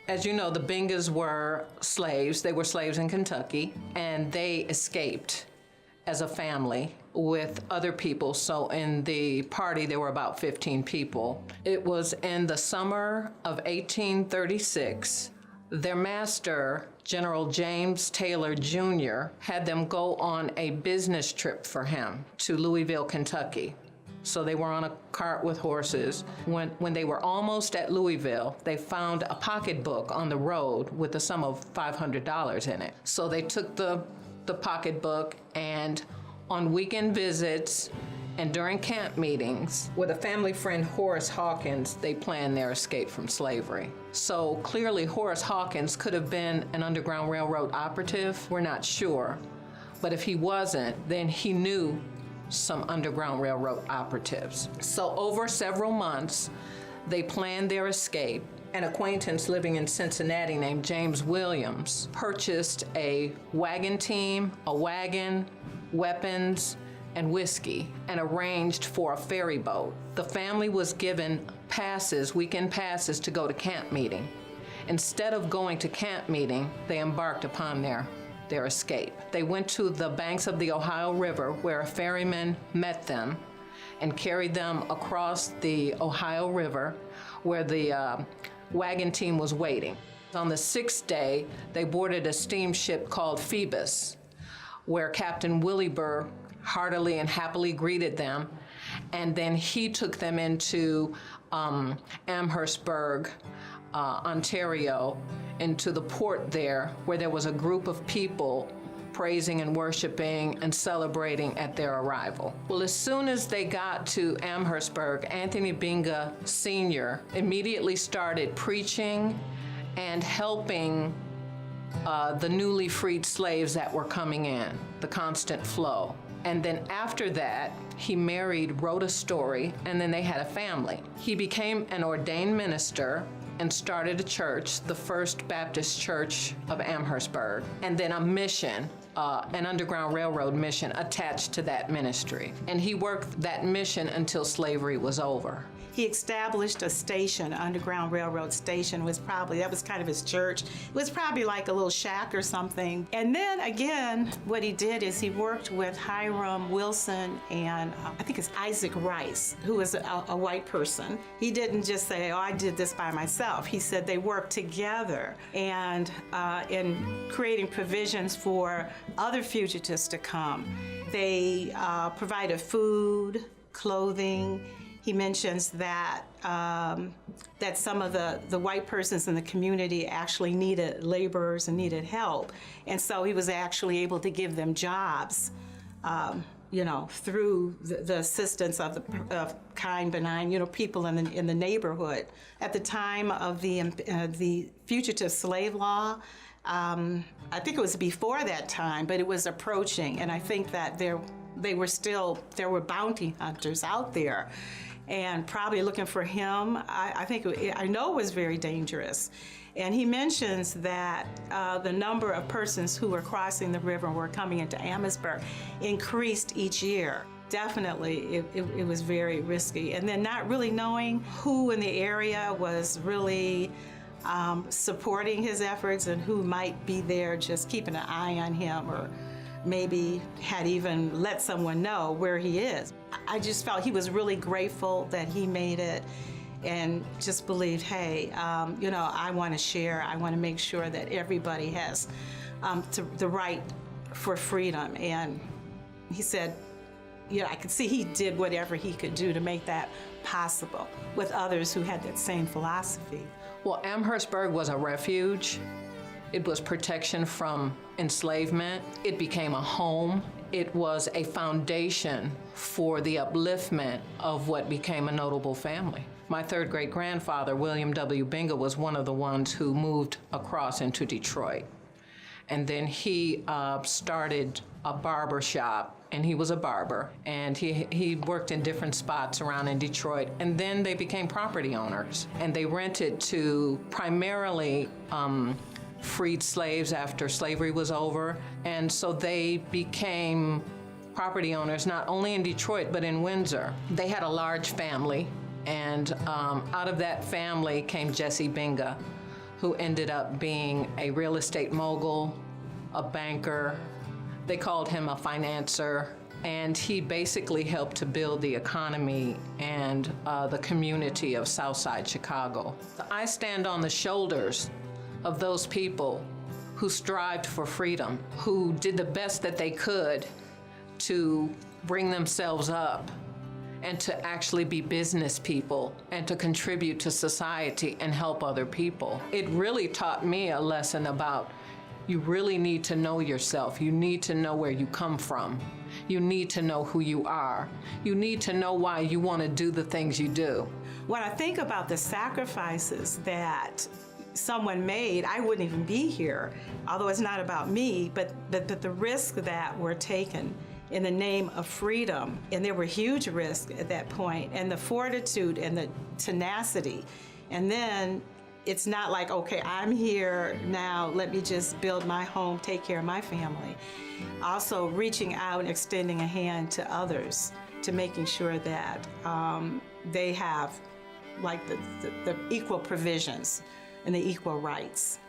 As you know, the Bingas were slaves. They were slaves in Kentucky, and they escaped as a family with other people. So in the party, there were about 15 people. It was in the summer of 1836. Their master, General James Taylor Jr., had them go on a business trip for him to Louisville, Kentucky. So they were on a cart with horses. When they were almost at Louisville, they found a pocketbook on the road with a sum of $500 in it. So they took the pocketbook, and on weekend visits and during camp meetings with a family friend, Horace Hawkins, they planned their escape from slavery. So clearly Horace Hawkins could have been an Underground Railroad operative. We're not sure. But if he wasn't, then he knew some Underground Railroad operatives. So over several months, they planned their escape. An acquaintance living in Cincinnati named James Williams purchased a wagon team, a wagon, weapons, and whiskey, and arranged for a ferry boat. The family was given passes, weekend passes, to go to camp meeting. Instead of going to camp meeting, they embarked upon their escape. They went to the banks of the Ohio River, where a ferryman met them and carried them across the Ohio River, where the wagon team was waiting. On the 6th day, they boarded a steamship called Phoebus, where Captain Willie Burr heartily and happily greeted them, and then he took them into Amherstburg, Ontario, into the port there, where there was a group of people praising and worshiping and celebrating at their arrival. Well, as soon as they got to Amherstburg, Anthony Binga Sr. immediately started preaching and helping the newly freed slaves that were coming in, the constant flow. And then after that, he married Rhoda Story, and then they had a family. He became an ordained minister and started a church, the First Baptist Church of Amherstburg, and then a mission, an Underground Railroad mission attached to that ministry. And he worked that mission until slavery was over. He established a station, Underground Railroad station. That was kind of his church. It was probably like a little shack or something. And then again, what he did is he worked with Hiram Wilson and I think it's Isaac Rice, who was a white person. He didn't just say, oh, I did this by myself. He said they worked together and in creating provisions for other fugitives to come. They provided food, clothing. He mentions that that some of the white persons in the community actually needed laborers and needed help, and so he was actually able to give them jobs, through the assistance of kind, benign, people in the neighborhood. At the time of the fugitive slave law, I think it was before that time, but it was approaching, and I think that there were bounty hunters out there, and probably looking for him. I know it was very dangerous. And he mentions that the number of persons who were crossing the river and were coming into Amherstburg increased each year. Definitely, it was very risky. And then not really knowing who in the area was really supporting his efforts and who might be there just keeping an eye on him, or maybe had even let someone know where he is. I just felt he was really grateful that he made it and just believed, hey, I want to share. I want to make sure that everybody has the right for freedom. And he said, I could see he did whatever he could do to make that possible with others who had that same philosophy. Well, Amherstburg was a refuge. It was protection from enslavement. It became a home. It was a foundation for the upliftment of what became a notable family. My third great-grandfather, William W. Binga, was one of the ones who moved across into Detroit. And then he started a barber shop, and he was a barber, and he worked in different spots around in Detroit. And then they became property owners, and they rented to primarily freed slaves after slavery was over. And so they became property owners not only in Detroit, but in Windsor. They had a large family, and out of that family came Jesse Binga, who ended up being a real estate mogul, a banker. They called him a financer, and he basically helped to build the economy and the community of Southside Chicago. I stand on the shoulders of those people who strived for freedom, who did the best that they could to bring themselves up and to actually be business people and to contribute to society and help other people. It really taught me a lesson about you really need to know yourself. You need to know where you come from. You need to know who you are. You need to know why you want to do the things you do. When I think about the sacrifices that someone made, I wouldn't even be here, although it's not about me, but the risks that were taken in the name of freedom, and there were huge risks at that point, and the fortitude and the tenacity. And then it's not like, okay, I'm here now, let me just build my home, take care of my family. Also reaching out and extending a hand to others, to making sure that they have like the equal provisions and the equal rights.